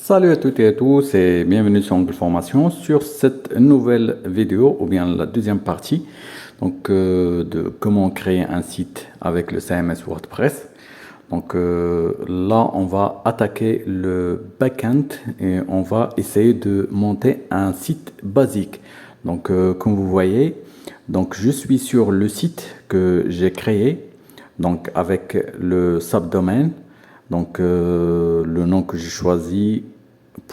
Salut à toutes et à tous et bienvenue sur Angle Formation sur cette nouvelle vidéo ou bien la deuxième partie de comment créer un site avec le CMS WordPress. Là on va attaquer le backend et on va essayer de monter un site basique. Comme vous voyez, je suis sur le site que j'ai créé avec le subdomaine. Le nom que j'ai choisi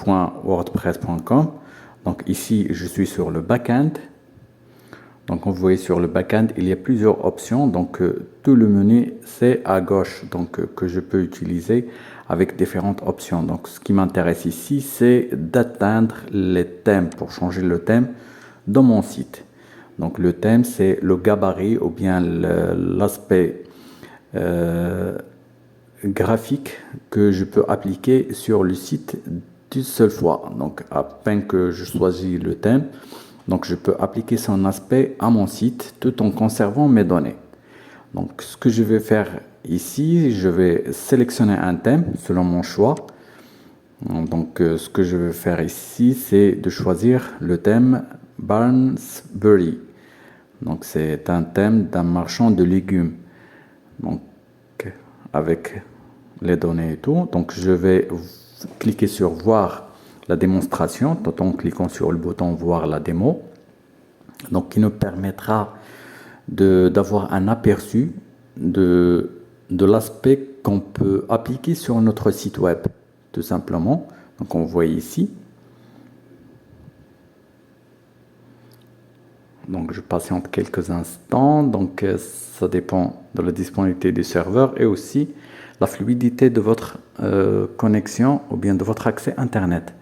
.wordpress.com. Donc ici je suis sur le backend. Donc vous voyez sur le backend il y a plusieurs options. Tout le menu c'est à gauche que je peux utiliser avec différentes options. Donc ce qui m'intéresse ici c'est d'atteindre les thèmes pour changer le thème dans mon site. Donc le thème c'est le gabarit ou bien l'aspect graphique que je peux appliquer sur le site d'une seule fois. Donc à peine que je choisis le thème, donc je peux appliquer son aspect à mon site tout en conservant mes données. Donc ce que je vais faire ici, je vais sélectionner un thème selon mon choix. Ce que je vais faire ici, c'est de choisir le thème Barnsbury. Donc c'est un thème d'un marchand de légumes. Donc avec les données et tout. Donc je vais cliquer sur voir la démonstration tout en cliquant sur le bouton voir la démo. Donc qui nous permettra d'avoir un aperçu de l'aspect qu'on peut appliquer sur notre site web tout simplement. Donc on voit ici. Donc je patiente quelques instants. Donc ça dépend de la disponibilité du serveur et aussi la fluidité de votre connexion ou bien de votre accès internet.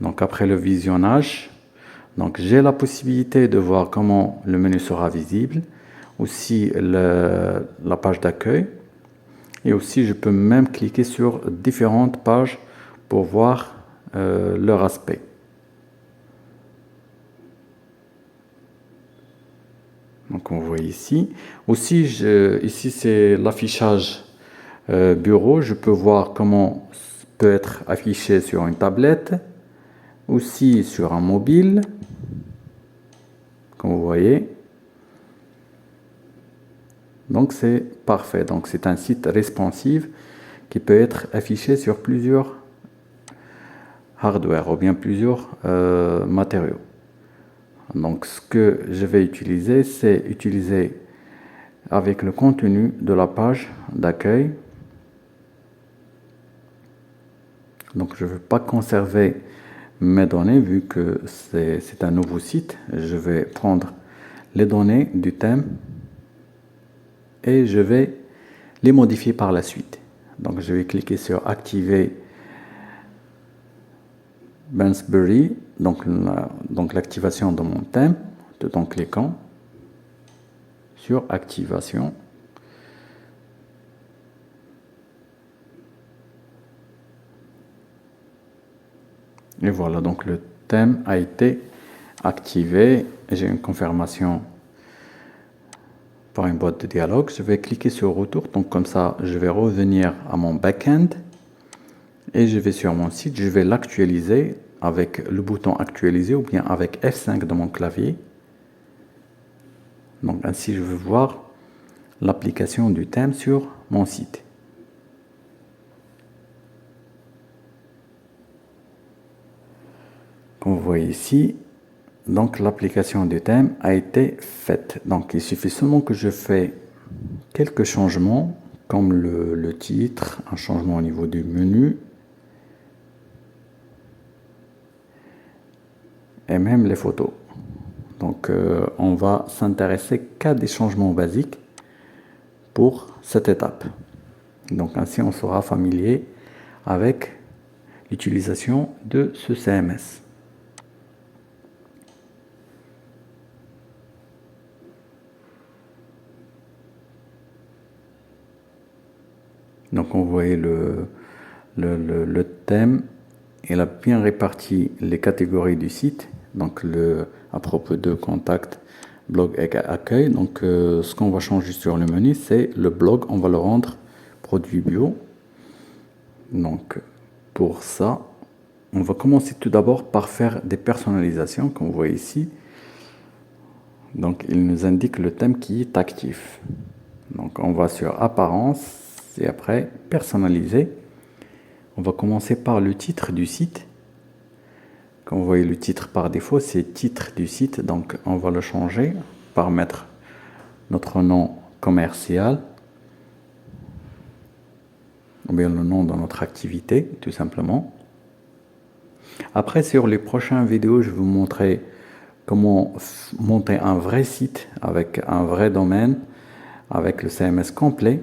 Donc après le visionnage, j'ai la possibilité de voir comment le menu sera visible, aussi la page d'accueil, et aussi je peux même cliquer sur différentes pages pour voir leur aspect. Donc on voit ici. Aussi, ici c'est l'affichage bureau. Je peux voir comment peut être affiché sur une tablette, aussi sur un mobile, comme vous voyez. Donc c'est parfait. Donc c'est un site responsive qui peut être affiché sur plusieurs hardware ou bien plusieurs matériaux. Donc ce que je vais utiliser, c'est utiliser avec le contenu de la page d'accueil. Donc je ne veux pas conserver mes données vu que c'est un nouveau site. Je vais prendre les données du thème et je vais les modifier par la suite. Donc je vais cliquer sur activer Barnsbury, donc l'activation de mon thème, tout en cliquant sur activation. Et voilà, donc le thème a été activé. J'ai une confirmation par une boîte de dialogue. Je vais cliquer sur retour, donc comme ça je vais revenir à mon backend et je vais sur mon site, je vais l'actualiser avec le bouton actualiser ou bien avec F5 dans mon clavier. Donc ainsi je vais voir l'application du thème sur mon site. Comme vous voyez ici, donc l'application du thème a été faite. Donc il suffit seulement que je fais quelques changements comme le titre, un changement au niveau du menu et même les photos. Donc on va s'intéresser qu'à des changements basiques pour cette étape. Donc ainsi on sera familier avec l'utilisation de ce CMS. Donc on voit le thème, il a bien réparti les catégories du site. Donc à propos de contact, blog et accueil. Donc ce qu'on va changer sur le menu, c'est le blog, on va le rendre produit bio. Donc, pour ça, on va commencer tout d'abord par faire des personnalisations, comme vous voyez ici. Donc, il nous indique le thème qui est actif. Donc, on va sur Apparence et après Personnaliser. On va commencer par le titre du site. Comme vous voyez, le titre par défaut, c'est titre du site. Donc, on va le changer par mettre notre nom commercial ou bien le nom de notre activité, tout simplement. Après, sur les prochaines vidéos, je vais vous montrer comment monter un vrai site avec un vrai domaine, avec le CMS complet.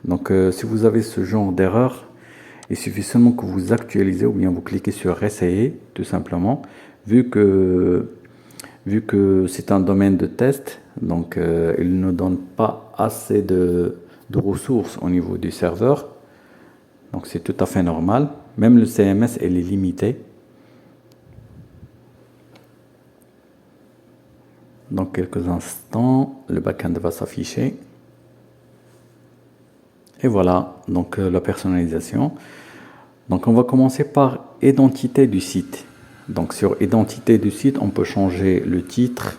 Donc, si vous avez ce genre d'erreur, il suffit seulement que vous actualisez ou bien vous cliquez sur Essayer, tout simplement. Vu que c'est un domaine de test, donc il ne donne pas assez de ressources au niveau du serveur. Donc c'est tout à fait normal. Même le CMS, elle est limité. Dans quelques instants, le backend va s'afficher. Et voilà, donc la personnalisation. Donc on va commencer par identité du site. Donc sur identité du site, on peut changer le titre,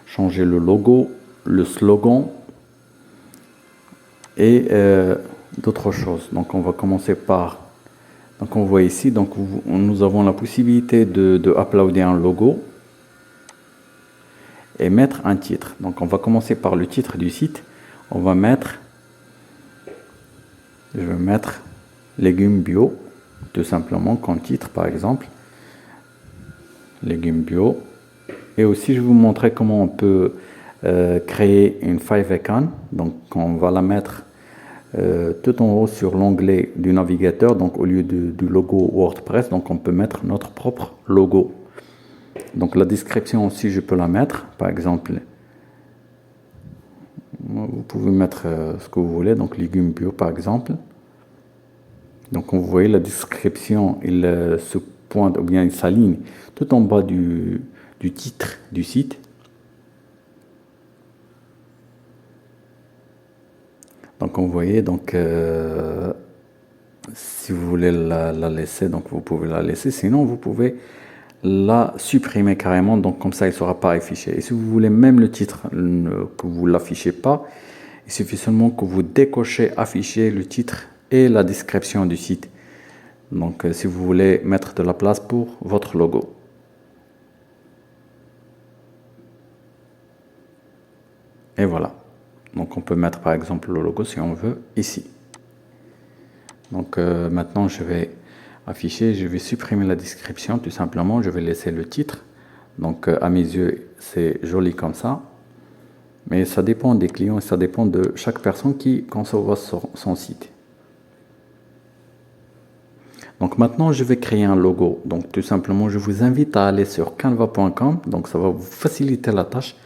changer le logo, le slogan et d'autres choses. Donc on va commencer par, donc on voit ici, donc nous avons la possibilité de uploader un logo et mettre un titre. Donc on va commencer par le titre du site. On va mettre, je vais mettre légumes bio, tout simplement comme titre par exemple, légumes bio. Et aussi je vais vous montrer comment on peut créer une favicon. Donc on va la mettre tout en haut sur l'onglet du navigateur. Donc au lieu du logo WordPress, donc on peut mettre notre propre logo. Donc la description aussi je peux la mettre, par exemple vous pouvez mettre ce que vous voulez, donc légumes bio par exemple. Donc vous voyez la description, il se pointe ou bien il s'aligne tout en bas du titre du site. Donc vous voyez, donc si vous voulez la laisser, donc vous pouvez la laisser, sinon vous pouvez la supprimer carrément, donc comme ça il ne sera pas affiché. Et si vous voulez même le titre que vous ne l'affichez pas, il suffit seulement que vous décochez afficher le titre et la description du site. Donc si vous voulez mettre de la place pour votre logo. Et voilà. Donc on peut mettre par exemple le logo si on veut ici. Donc maintenant je vais afficher, je vais supprimer la description tout simplement, je vais laisser le titre. Donc à mes yeux c'est joli comme ça, mais ça dépend des clients et ça dépend de chaque personne qui concevra son site. Donc maintenant je vais créer un logo. Donc tout simplement je vous invite à aller sur canva.com, donc ça va vous faciliter la tâche.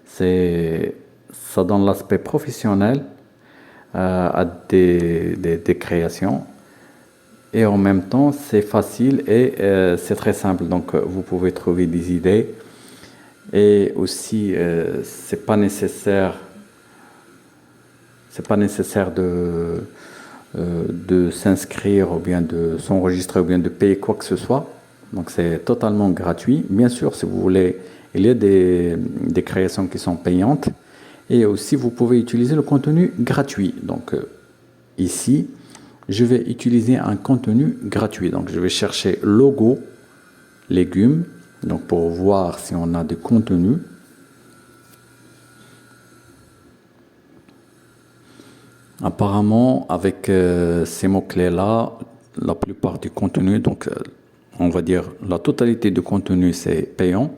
Ça donne l'aspect professionnel à des créations. Et en même temps, c'est facile et c'est très simple. Donc, vous pouvez trouver des idées. Et aussi, c'est pas nécessaire de s'inscrire ou bien de s'enregistrer ou bien de payer quoi que ce soit. Donc, c'est totalement gratuit. Bien sûr, si vous voulez, il y a des créations qui sont payantes. Et aussi, vous pouvez utiliser le contenu gratuit. Donc, ici, je vais utiliser un contenu gratuit. Donc, je vais chercher logo, légumes, donc pour voir si on a des contenus. Apparemment, avec ces mots-clés-là, la plupart du contenu, donc on va dire la totalité du contenu, c'est payant.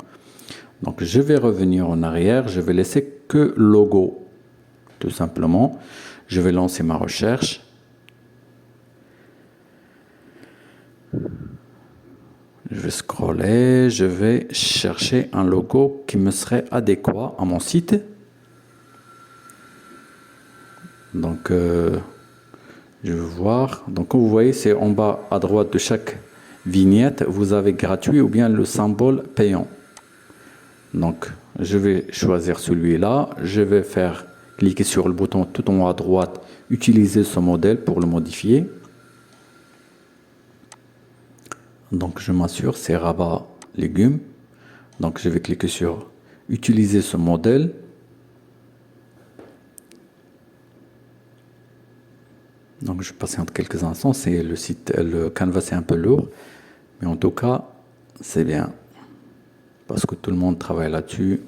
Donc, je vais revenir en arrière, je vais laisser que logo, tout simplement. Je vais lancer ma recherche. Je vais scroller, je vais chercher un logo qui me serait adéquat à mon site. Donc, je vais voir. Donc, comme vous voyez, c'est en bas à droite de chaque vignette, vous avez gratuit ou bien le symbole payant. Donc, je vais choisir celui-là. Je vais cliquer sur le bouton tout en haut à droite, utiliser ce modèle pour le modifier. Donc je m'assure, c'est rabat légumes. Donc je vais cliquer sur utiliser ce modèle. Donc je patiente quelques instants, c'est le site, le canevas c'est un peu lourd, mais en tout cas c'est bien parce que tout le monde travaille là-dessus.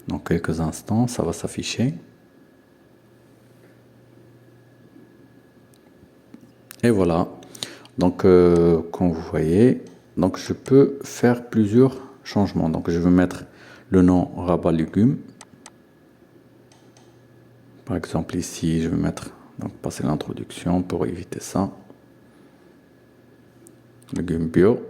Dans quelques instants, ça va s'afficher. Et voilà. Donc comme vous voyez, donc je peux faire plusieurs changements. Donc je vais mettre le nom rabat légumes. Par exemple ici, je vais mettre, donc passer l'introduction pour éviter ça. Légumes bio.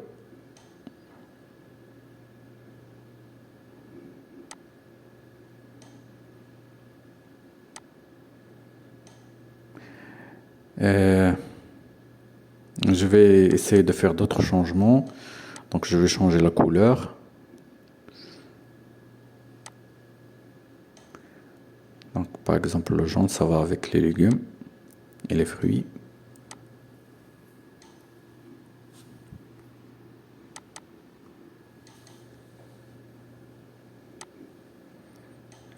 Je vais essayer de faire d'autres changements. Donc je vais changer la couleur. Donc par exemple le jaune, ça va avec les légumes et les fruits.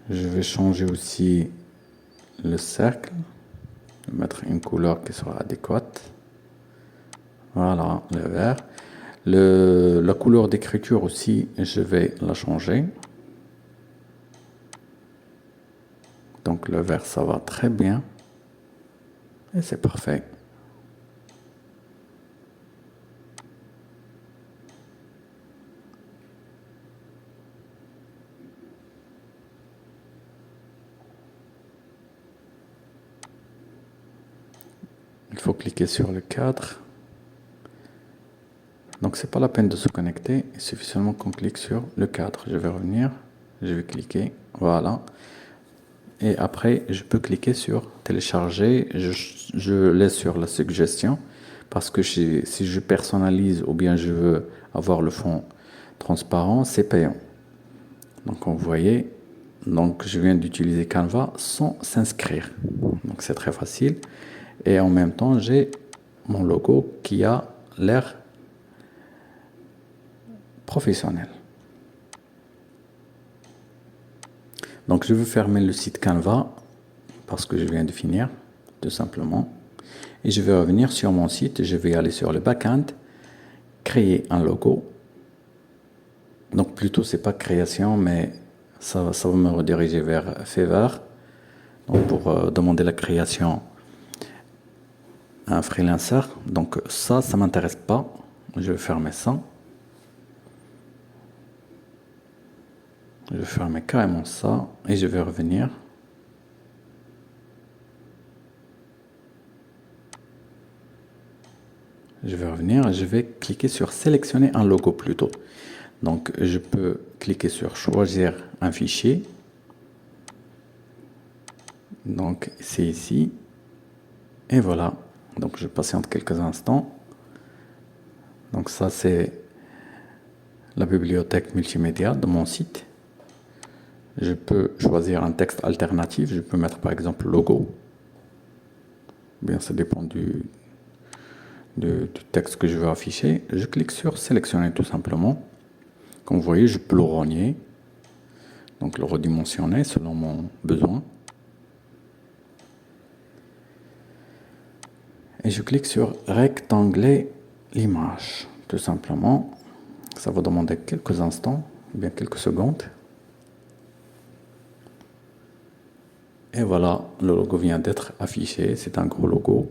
Je vais changer aussi le cercle, mettre une couleur qui sera adéquate. Voilà, le vert. La couleur d'écriture aussi, je vais la changer. Donc le vert, ça va très bien. Et c'est parfait. Il faut cliquer sur le cadre. Donc c'est pas la peine de se connecter, il suffit seulement qu'on clique sur le cadre. Je vais revenir, je vais cliquer, voilà. Et après, je peux cliquer sur télécharger, je laisse sur la suggestion, parce que si je personnalise ou bien je veux avoir le fond transparent, c'est payant. Donc vous voyez, donc je viens d'utiliser Canva sans s'inscrire. Donc c'est très facile. Et en même temps, j'ai mon logo qui a l'air professionnel. Donc je vais fermer le site Canva parce que je viens de finir, tout simplement. Et je vais revenir sur mon site, je vais aller sur le backend, créer un logo. Donc plutôt c'est pas création, mais ça va me rediriger vers Fiverr. Donc pour demander la création à un freelancer. Donc ça m'intéresse pas. Je vais fermer ça. Je vais fermer carrément ça et je vais revenir. Je vais revenir et je vais cliquer sur sélectionner un logo plutôt. Donc je peux cliquer sur choisir un fichier. Donc c'est ici. Et voilà. Donc je patiente quelques instants. Donc ça c'est la bibliothèque multimédia de mon site. Je peux choisir un texte alternatif. Je peux mettre par exemple logo. Bien, ça dépend du texte que je veux afficher. Je clique sur sélectionner tout simplement. Comme vous voyez, je peux le rogner. Donc le redimensionner selon mon besoin. Et je clique sur rectangler l'image. Tout simplement. Ça va demander quelques instants, ou bien quelques secondes. Et voilà, le logo vient d'être affiché. C'est un gros logo.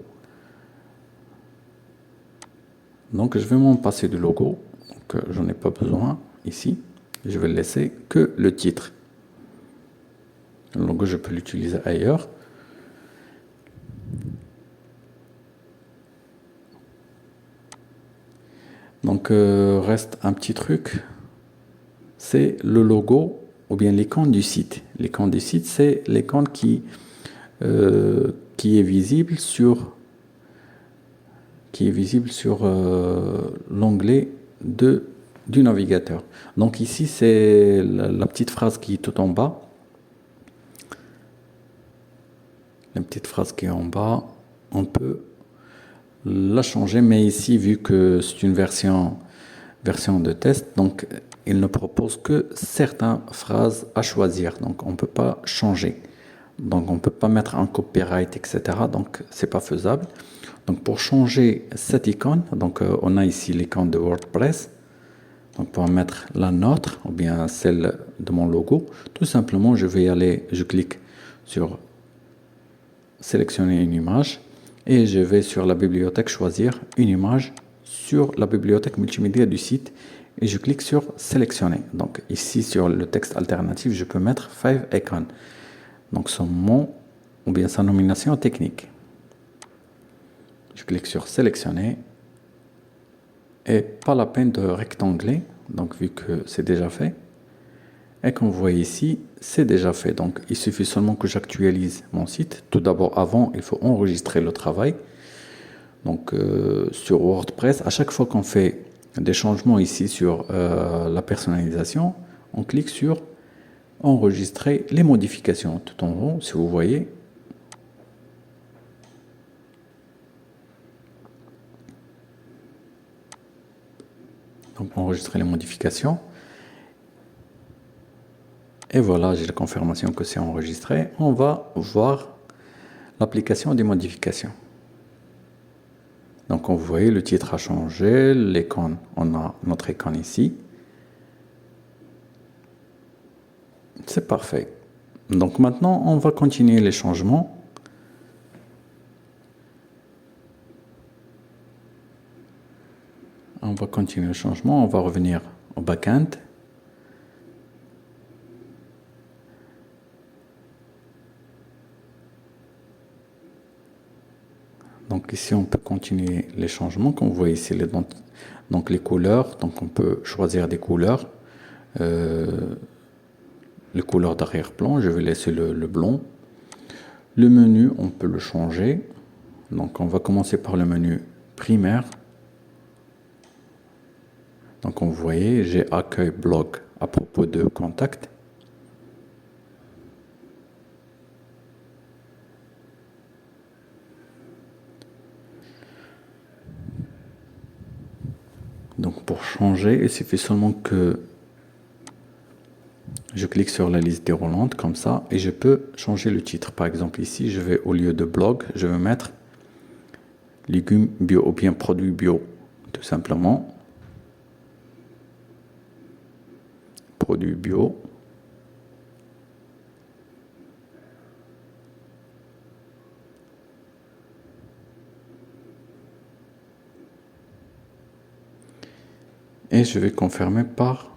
Donc je vais m'en passer du logo. Donc j'en ai pas besoin ici. Je vais laisser que le titre. Le logo, je peux l'utiliser ailleurs. Donc reste un petit truc. C'est le logo ou bien l'icône du site. L'icône du site, c'est l'icône qui est visible sur l'onglet du navigateur. Donc ici, c'est la petite phrase qui est tout en bas. la petite phrase qui est en bas, on peut la changer, mais ici, vu que c'est une version de test, donc il ne propose que certaines phrases à choisir, donc on ne peut pas changer. Donc on ne peut pas mettre un copyright, etc. Donc c'est pas faisable. Donc pour changer cette icône, donc on a ici l'icône de WordPress. Donc pour mettre la nôtre ou bien celle de mon logo, tout simplement je vais y aller, je clique sur sélectionner une image et je vais sur la bibliothèque choisir une image sur la bibliothèque multimédia du site et je clique sur sélectionner. Donc ici sur le texte alternatif, je peux mettre 5 icons. Donc son nom ou bien sa nomination technique. Je clique sur sélectionner et pas la peine de rectangler, donc vu que c'est déjà fait. Et comme vous voyez ici, c'est déjà fait. Donc il suffit seulement que j'actualise mon site. Tout d'abord, avant, il faut enregistrer le travail. Donc sur WordPress, à chaque fois qu'on fait des changements ici sur la personnalisation, on clique sur enregistrer les modifications tout en haut, si vous voyez. Donc enregistrer les modifications. Et voilà, j'ai la confirmation que c'est enregistré. On va voir l'application des modifications. Donc vous voyez, le titre a changé, l'icône, on a notre icône ici. C'est parfait. Donc maintenant, on va continuer les changements. On va continuer le changement, on va revenir au backend. Donc ici, on peut continuer les changements. Comme vous voyez ici, donc les couleurs. Donc on peut choisir des couleurs. Les couleurs d'arrière-plan, je vais laisser le blanc. Le menu, on peut le changer. Donc on va commencer par le menu primaire. Donc comme vous voyez, j'ai accueil blog à propos de contact. Donc pour changer, il suffit seulement que je clique sur la liste déroulante comme ça et je peux changer le titre. Par exemple ici, je vais au lieu de blog, je vais mettre légumes bio ou bien produits bio, tout simplement. Produits bio. Et je vais confirmer par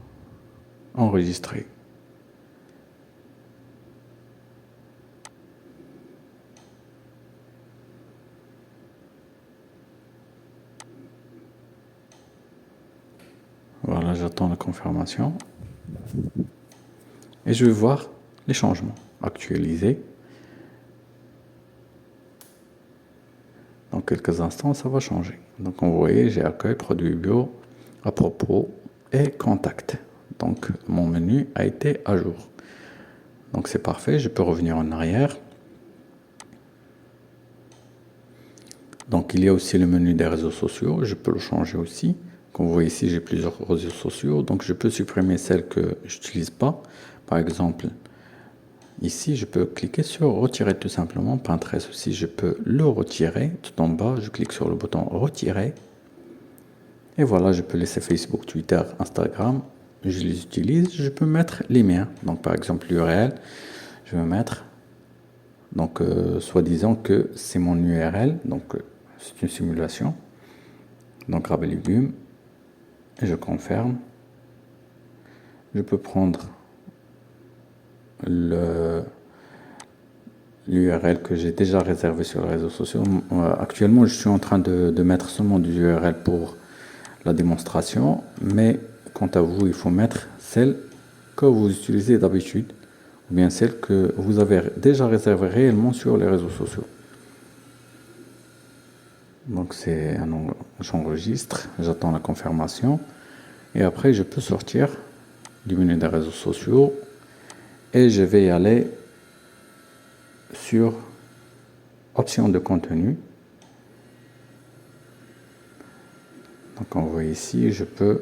enregistrer. Voilà, j'attends la confirmation. Et je vais voir les changements. Actualiser. Dans quelques instants, ça va changer. Donc, vous voyez, j'ai accueil, produits bio, à propos et contact. Donc, mon menu a été à jour. Donc, c'est parfait. Je peux revenir en arrière. Donc, il y a aussi le menu des réseaux sociaux. Je peux le changer aussi. Comme vous voyez ici, j'ai plusieurs réseaux sociaux. Donc, je peux supprimer celles que je n'utilise pas. Par exemple, ici, je peux cliquer sur retirer tout simplement. Pinterest aussi, je peux le retirer. Tout en bas, je clique sur le bouton retirer. Et voilà, je peux laisser Facebook, Twitter, Instagram. Je les utilise. Je peux mettre les miens. Donc, par exemple, l'URL, je vais mettre, donc, soi-disant que c'est mon URL. Donc, c'est une simulation. Donc, rabais légumes. Et je confirme. Je peux prendre l'URL que j'ai déjà réservé sur les réseaux sociaux. Actuellement, je suis en train de mettre seulement du URL pour la démonstration, mais quant à vous, il faut mettre celle que vous utilisez d'habitude, ou bien celle que vous avez déjà réservée réellement sur les réseaux sociaux. Donc j'enregistre, j'attends la confirmation, et après je peux sortir du menu des réseaux sociaux, et je vais aller sur option de contenu. Donc on voit ici, je peux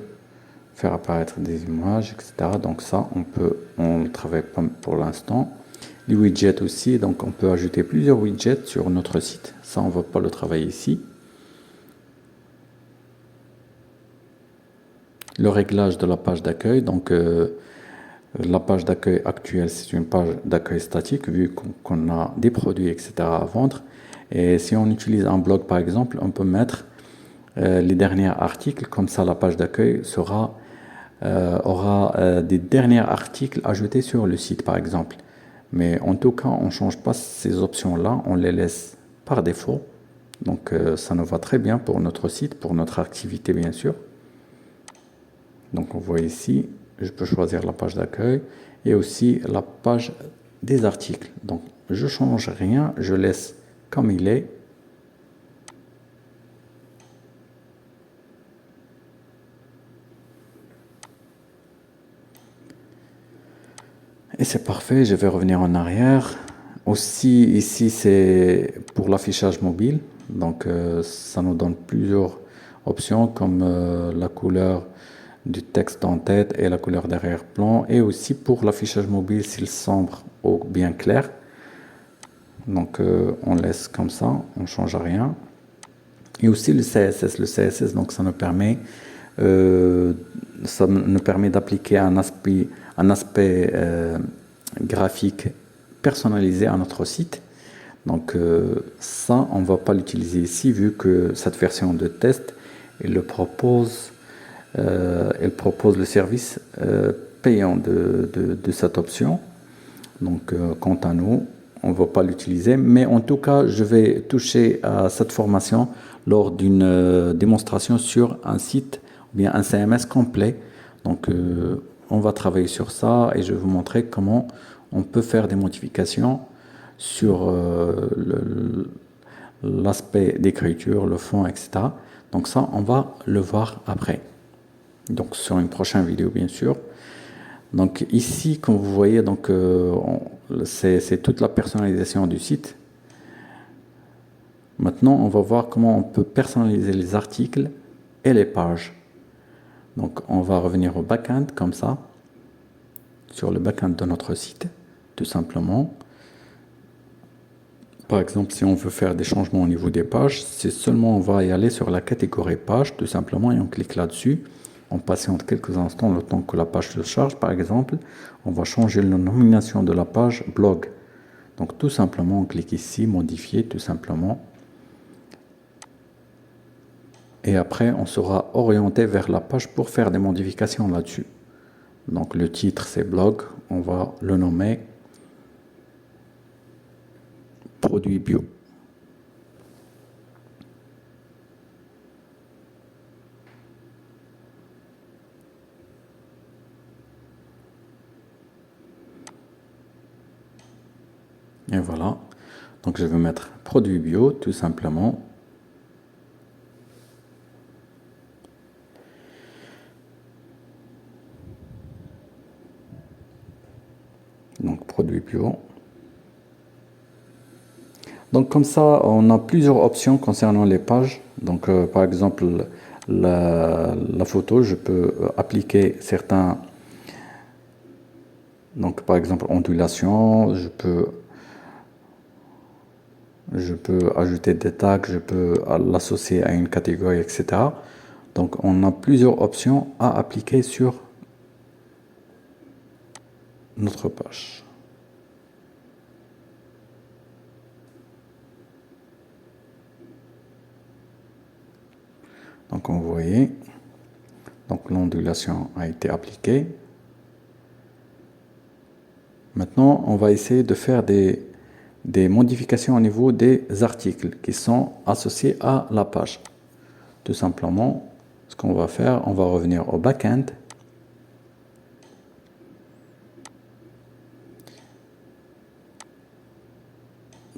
faire apparaître des images, etc. Donc ça, on ne travaille pas pour l'instant. Les widgets aussi, donc on peut ajouter plusieurs widgets sur notre site. Ça, on ne va pas le travailler ici. Le réglage de la page d'accueil, donc la page d'accueil actuelle, c'est une page d'accueil statique, vu qu'on a des produits, etc. à vendre. Et si on utilise un blog, par exemple, on peut mettre les derniers articles, comme ça la page d'accueil aura des derniers articles ajoutés sur le site, par exemple. Mais en tout cas, on ne change pas ces options-là, on les laisse par défaut. Donc ça nous va très bien pour notre site, pour notre activité, bien sûr. Donc on voit ici, je peux choisir la page d'accueil et aussi la page des articles. Donc je change rien, je laisse comme il est. Et c'est parfait, je vais revenir en arrière. Aussi ici c'est pour l'affichage mobile. Donc ça nous donne plusieurs options comme la couleur du texte en tête et la couleur d'arrière-plan, et aussi pour l'affichage mobile s'il sombre ou bien clair. Donc on laisse comme ça, on ne change rien. Et aussi le CSS, donc ça nous permet d'appliquer un aspect graphique personnalisé à notre site. Donc ça, on ne va pas l'utiliser ici vu que cette version de test, elle propose le service payant de cette option. Donc quant à nous, on ne va pas l'utiliser, mais en tout cas, je vais toucher à cette formation lors d'une démonstration sur un site ou bien un CMS complet. Donc on va travailler sur ça et je vais vous montrer comment on peut faire des modifications sur l'aspect d'écriture, le fond, etc. Donc ça, on va le voir après. Donc sur une prochaine vidéo, bien sûr. Donc ici, comme vous voyez, donc c'est toute la personnalisation du site. Maintenant, on va voir comment on peut personnaliser les articles et les pages. Donc on va revenir au backend comme ça, sur le backend de notre site, tout simplement. Par exemple, si on veut faire des changements au niveau des pages, c'est seulement on va y aller sur la catégorie page, tout simplement, et on clique là-dessus. On patiente quelques instants le temps que la page se charge, par exemple. On va changer la nomination de la page blog. Donc tout simplement, on clique ici, modifier, tout simplement. Et après, on sera orienté vers la page pour faire des modifications là-dessus. Donc le titre, c'est blog. On va le nommer produit bio. Et voilà. Donc je vais mettre produit bio, tout simplement. Donc produit bio. Donc comme ça, on a plusieurs options concernant les pages. Donc par exemple, la photo, je peux appliquer certains... Donc par exemple, ondulation, je peux ajouter des tags, je peux l'associer à une catégorie, etc. Donc on a plusieurs options à appliquer sur notre page. Donc on voyait, donc l'ondulation a été appliquée. Maintenant, on va essayer de faire des modifications au niveau des articles qui sont associés à la page. Tout simplement, ce qu'on va faire, on va revenir au backend.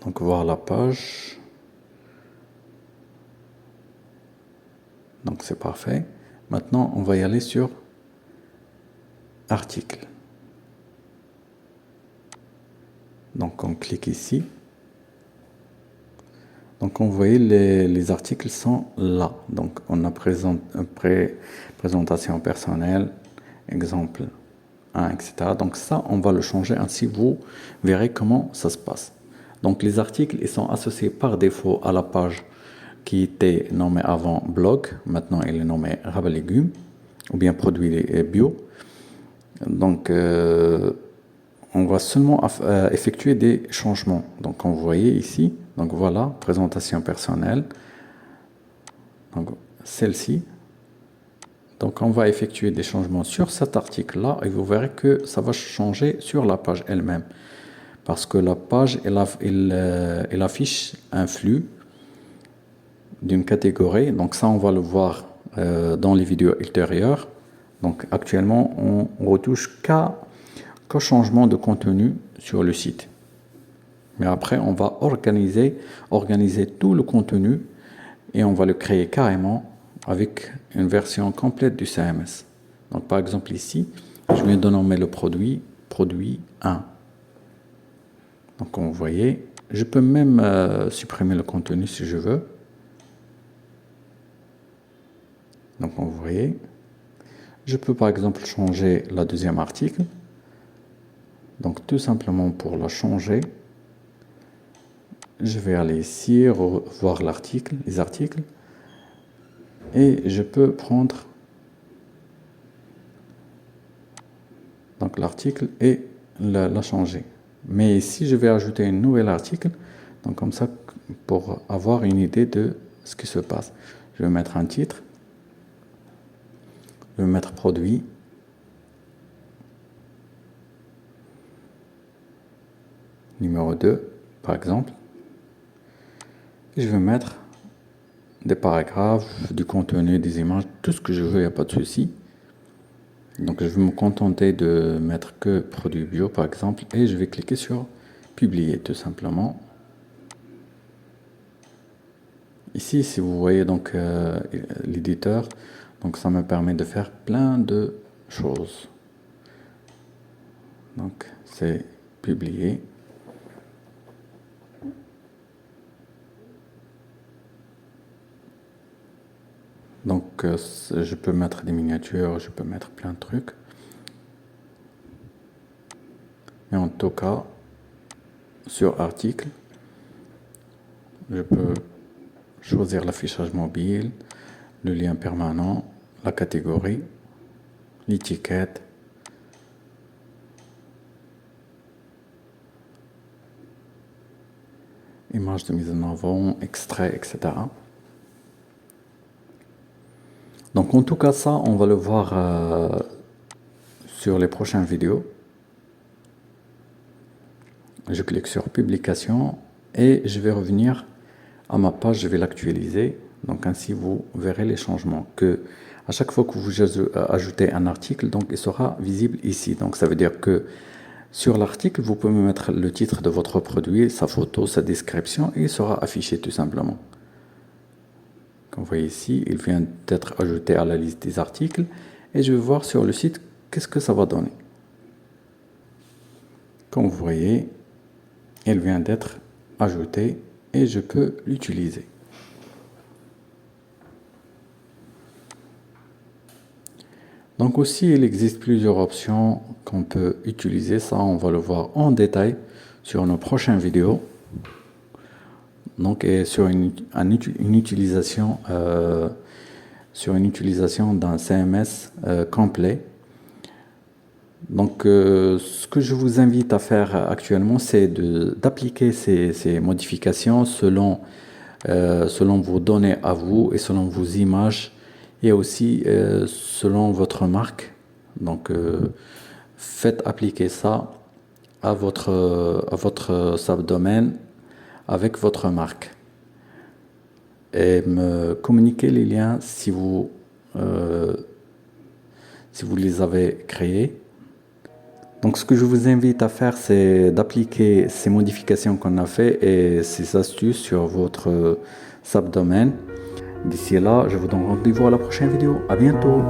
Donc voir la page. Donc c'est parfait. Maintenant, on va y aller sur article. Donc on clique ici. Donc, on voit les articles sont là. Donc, on a présentation personnelle, exemple 1, etc. Donc, ça, on va le changer. Ainsi, vous verrez comment ça se passe. Donc, les articles, ils sont associés par défaut à la page qui était nommée avant blog. Maintenant, il est nommé Rabat Légumes ou bien produits bio. Donc, on va seulement effectuer des changements. Donc, vous voyez ici, donc voilà, présentation personnelle. Donc, celle-ci. Donc, on va effectuer des changements sur cet article-là et vous verrez que ça va changer sur la page elle-même. Parce que la page, elle affiche un flux d'une catégorie. Donc, ça, on va le voir dans les vidéos ultérieures. Donc, actuellement, on retouche qu'au changement de contenu sur le site. Mais après, on va organiser tout le contenu et on va le créer carrément avec une version complète du CMS. Donc, par exemple, ici, je viens de nommer le produit 1. Donc, vous voyez, je peux même supprimer le contenu si je veux. Donc, vous voyez, je peux par exemple changer la deuxième article. Donc, tout simplement pour la changer, je vais aller ici, voir l'article, les articles, et je peux prendre donc l'article et la changer. Mais ici, je vais ajouter un nouvel article, donc comme ça, pour avoir une idée de ce qui se passe. Je vais mettre un titre, je vais mettre produit, numéro 2, par exemple. Et je vais mettre des paragraphes, du contenu, des images, tout ce que je veux, il n'y a pas de souci. Donc je vais me contenter de mettre que produit bio par exemple et je vais cliquer sur publier tout simplement. Ici si vous voyez donc l'éditeur, donc ça me permet de faire plein de choses. Donc c'est publier. Donc, je peux mettre des miniatures, je peux mettre plein de trucs. Mais en tout cas, sur article, je peux choisir l'affichage mobile, le lien permanent, la catégorie, l'étiquette. Image de mise en avant, extrait, etc. Donc en tout cas ça, on va le voir sur les prochaines vidéos. Je clique sur publication et je vais revenir à ma page, je vais l'actualiser. Donc ainsi vous verrez les changements. Que à chaque fois que vous ajoutez un article, donc il sera visible ici. Donc ça veut dire que sur l'article, vous pouvez mettre le titre de votre produit, sa photo, sa description et il sera affiché tout simplement. Comme vous voyez ici, il vient d'être ajouté à la liste des articles et je vais voir sur le site qu'est-ce que ça va donner. Comme vous voyez, il vient d'être ajouté et je peux l'utiliser. Donc aussi, il existe plusieurs options qu'on peut utiliser. Ça, on va le voir en détail sur nos prochaines vidéos. Donc, et sur une utilisation d'un CMS complet. Donc, ce que je vous invite à faire actuellement, c'est d'appliquer ces modifications selon vos données à vous et selon vos images et aussi selon votre marque. Donc, faites appliquer ça à votre subdomaine avec votre marque et me communiquez les liens si vous les avez créés. Donc ce que je vous invite à faire, c'est d'appliquer ces modifications qu'on a fait et ces astuces sur votre subdomaine. D'ici là, je vous donne rendez-vous à la prochaine vidéo. À bientôt.